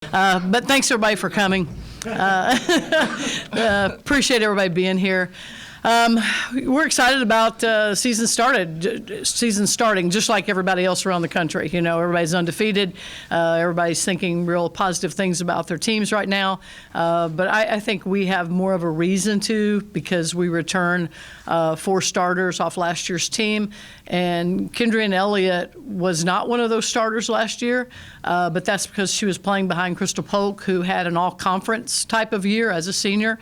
But thanks everybody for coming. Appreciate everybody being here. We're excited about season starting, just like everybody else around the country. You know, everybody's undefeated. Everybody's thinking real positive things about their teams right now. But I think we have more of a reason to, because we return 4 starters off last year's team. And Kendrian Elliott was not one of those starters last year, but that's because she was playing behind Crystal Polk, who had an all-conference type of year as a senior.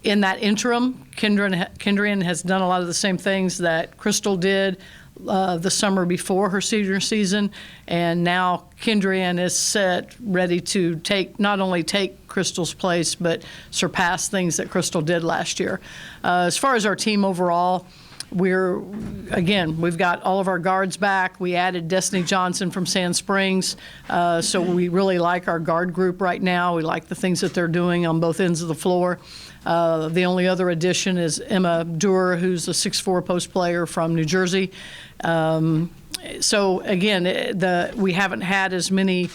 In that interim, Kendrian has done a lot of the same things that Crystal did the summer before her senior season, and now Kendrian is set, ready to not only take Crystal's place, but surpass things that Crystal did last year. As far as our team overall, we've got all of our guards back. We added Destiny Johnson from Sand Springs, so we really like our guard group right now. We like the things that they're doing on both ends of the floor. The only other addition is Emma Durer, who's a 6'4" post player from New Jersey. So again, we haven't had as many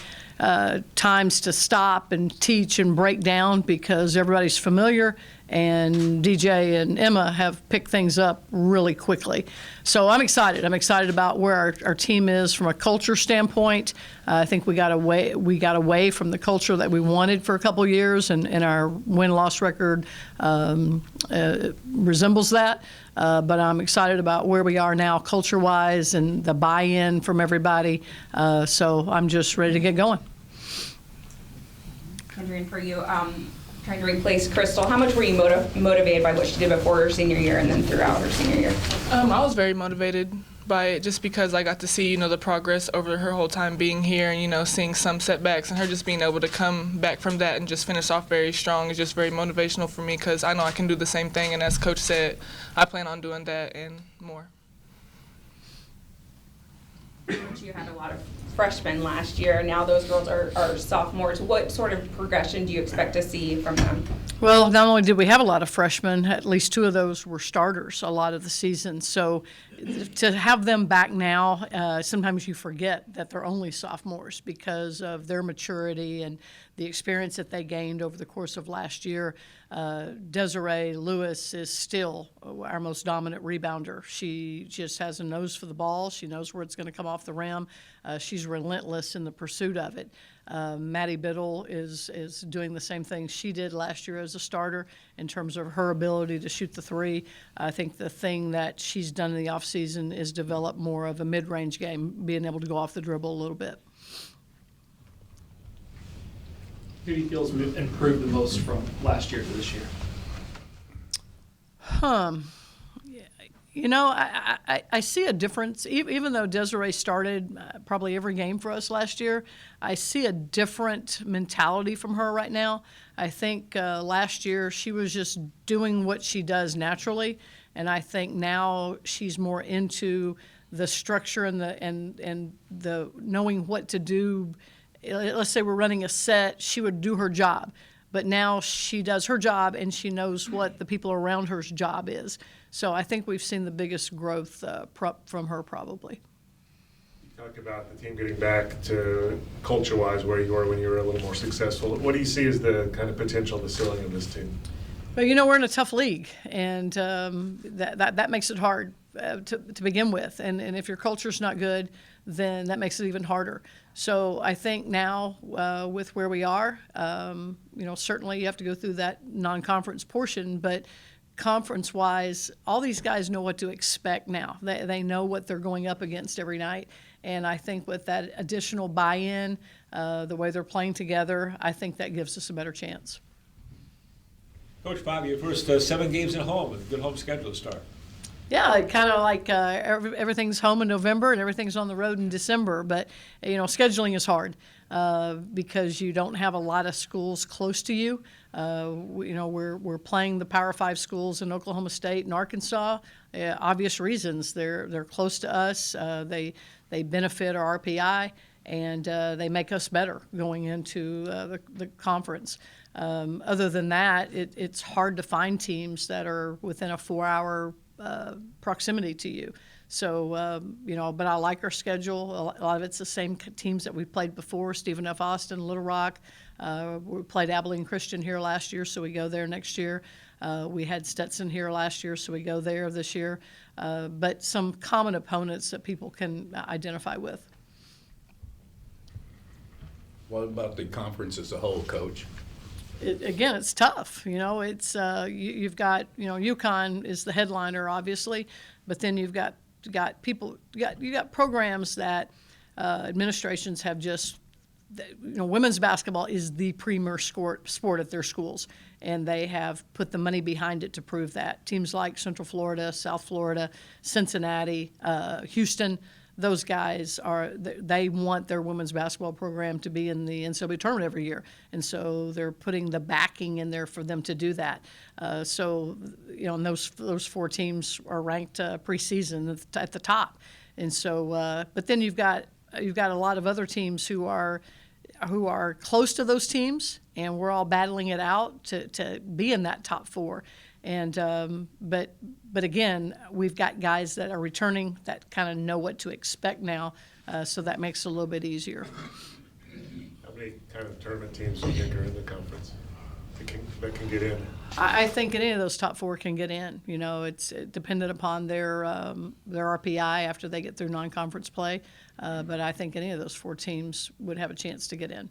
times to stop and teach and break down because everybody's familiar, and DJ and Emma have picked things up really quickly. So I'm excited. I'm excited about where our team is from a culture standpoint. I think we got away from the culture that we wanted for a couple of years, and our win-loss record resembles that. But I'm excited about where we are now culture-wise and the buy-in from everybody. So I'm just ready to get going. Kendrian, for you, trying to replace Crystal, how much were you motivated by what she did before her senior year and then throughout her senior year? I was very motivated by it just because I got to see, the progress over her whole time being here and, seeing some setbacks, and her just being able to come back from that and just finish off very strong is just very motivational for me because I know I can do the same thing, and as Coach said, I plan on doing that and more. You had a lot of freshmen last year. Now those girls are sophomores. What sort of progression do you expect to see from them? Well, not only did we have a lot of freshmen, at least 2 of those were starters a lot of the season. So to have them back now, sometimes you forget that they're only sophomores because of their maturity and the experience that they gained over the course of last year. Desiree Lewis is still our most dominant rebounder. She just has a nose for the ball. She knows where it's going to come off the rim. She's relentless in the pursuit of it. Maddie Biddle is doing the same thing she did last year as a starter in terms of her ability to shoot the 3. I think the thing that she's done in the offseason is develop more of a mid-range game, being able to go off the dribble a little bit. Who do you feel has improved the most from last year to this year? I see a difference. Even though Desiree started probably every game for us last year, I see a different mentality from her right now. I think last year she was just doing what she does naturally, and I think now she's more into the structure and the knowing what to do. Let's say we're running a set, she would do her job. But now she does her job, and she knows what the people around her's job is. So I think we've seen the biggest growth from her probably. You talked about the team getting back to culture-wise where you were when you were a little more successful. What do you see as the kind of potential, the ceiling of this team? Well, we're in a tough league, and that makes it hard to begin with. And if your culture's not good, then that makes it even harder. So I think now with where we are, certainly you have to go through that non-conference portion, but conference-wise, all these guys know what to expect now. They know what they're going up against every night, and I think with that additional buy-in, the way they're playing together, I think that gives us a better chance. Coach Bob, your first 7 games at home with a good home schedule to start. Yeah, kind of like everything's home in November and everything's on the road in December. But, scheduling is hard because you don't have a lot of schools close to you. We're playing the Power 5 schools in Oklahoma State and Arkansas. Obvious reasons. They're close to us. They benefit our RPI, and they make us better going into the conference. Other than that, it's hard to find teams that are within a 4-hour proximity to you. So, but I like our schedule. A lot of it's the same teams that we played before, Stephen F. Austin, Little Rock. We played Abilene Christian here last year, so we go there next year. We had Stetson here last year, so we go there this year. But some common opponents that people can identify with. What about the conference as a whole, Coach? Again, it's tough. It's you've got UConn is the headliner, obviously, but then you've got people, you got programs that administrations have just. Women's basketball is the premier sport at their schools, and they have put the money behind it to prove that. Teams like Central Florida, South Florida, Cincinnati, Houston. Those guys they want their women's basketball program to be in the NCAA tournament every year. And so they're putting the backing in there for them to do that. And those 4 teams are ranked preseason at the top. And so, but then you've got a lot of other teams who are close to those teams, and we're all battling it out to be in that top 4. And but again, we've got guys that are returning that kind of know what to expect now, so that makes it a little bit easier. How many kind of tournament teams do you think are in the conference that can get in? I think any of those top 4 can get in. It's dependent upon their RPI after they get through non-conference play, but I think any of those 4 teams would have a chance to get in.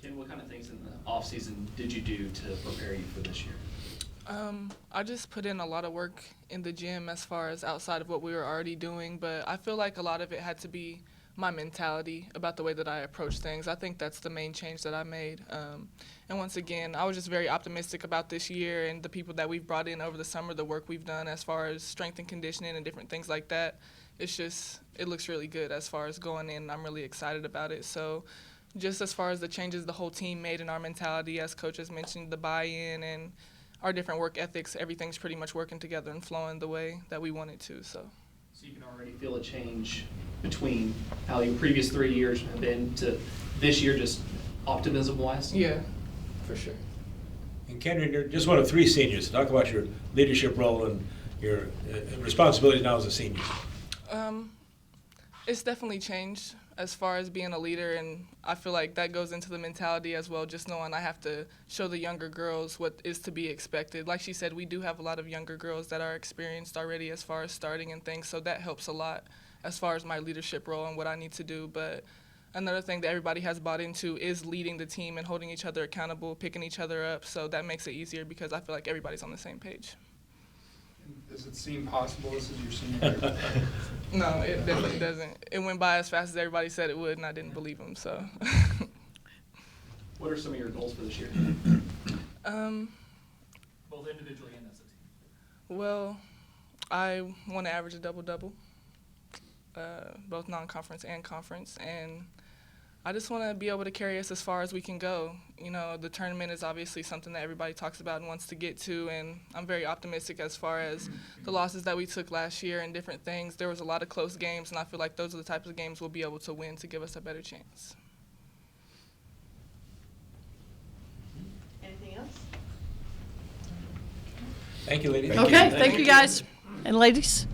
Ken, what kind of things in the off-season did you do to prepare you for this year? I just put in a lot of work in the gym as far as outside of what we were already doing, but I feel like a lot of it had to be my mentality about the way that I approach things. I think that's the main change that I made. And once again, I was just very optimistic about this year and the people that we've brought in over the summer, the work we've done as far as strength and conditioning and different things like that. It looks really good as far as going in. I'm really excited about it. So just as far as the changes the whole team made in our mentality, as Coach has mentioned, the buy-in and our different work ethics, everything's pretty much working together and flowing the way that we want it to. So you can already feel a change between how your previous 3 years have been to this year, just optimism-wise? Yeah, for sure. And Kendrian, you're just one of 3 seniors. Talk about your leadership role and your responsibilities now as a senior. It's definitely changed as far as being a leader, and I feel like that goes into the mentality as well, just knowing I have to show the younger girls what is to be expected. Like she said, we do have a lot of younger girls that are experienced already as far as starting and things, so that helps a lot as far as my leadership role and what I need to do. But another thing that everybody has bought into is leading the team and holding each other accountable, picking each other up, so that makes it easier because I feel like everybody's on the same page. Does it seem possible this is your senior year? No, it definitely doesn't. It went by as fast as everybody said it would, and I didn't believe them, so. What are some of your goals for this year? Both individually and as a team. Well, I want to average a double-double, both non-conference and conference, and I just want to be able to carry us as far as we can go. The tournament is obviously something that everybody talks about and wants to get to, and I'm very optimistic as far as the losses that we took last year and different things. There was a lot of close games, and I feel like those are the types of games we'll be able to win to give us a better chance. Anything else? Thank you, ladies. Okay, thank you guys and ladies.